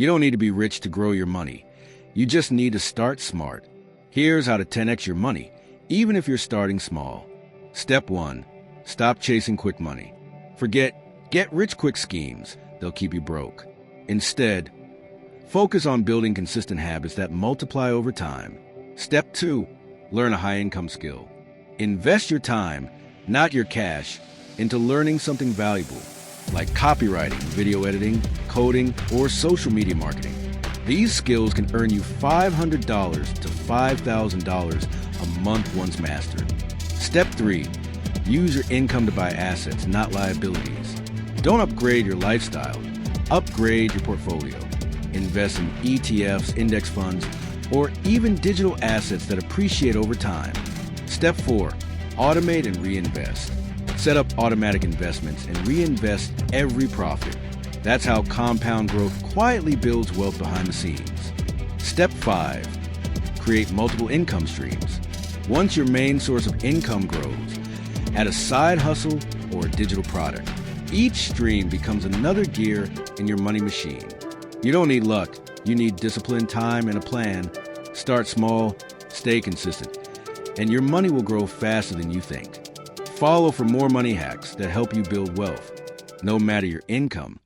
You don't need to be rich to grow your money. You just need to start smart. Here's how to 10x your money, even if you're starting small. Step 1. Stop chasing quick money. Forget get-rich-quick schemes. They'll keep you broke. Instead, focus on building consistent habits that multiply over time. Step 2. Learn a high-income skill. Invest your time, not your cash, into learning something valuable, like copywriting, video editing, coding, or social media marketing. These skills can earn you $500 to $5,000 a month once mastered. Step 3. Use your income to buy assets, not liabilities. Don't upgrade your lifestyle. Upgrade your portfolio. Invest in ETFs, index funds, or even digital assets that appreciate over time. Step 4. Automate and reinvest. Set up automatic investments and reinvest every profit. That's how compound growth quietly builds wealth behind the scenes. Step 5. Create multiple income streams. Once your main source of income grows, add a side hustle or a digital product. Each stream becomes another gear in your money machine. You don't need luck. You need discipline, time, and a plan. Start small, stay consistent, and your money will grow faster than you think. Follow for more money hacks that help you build wealth, no matter your income.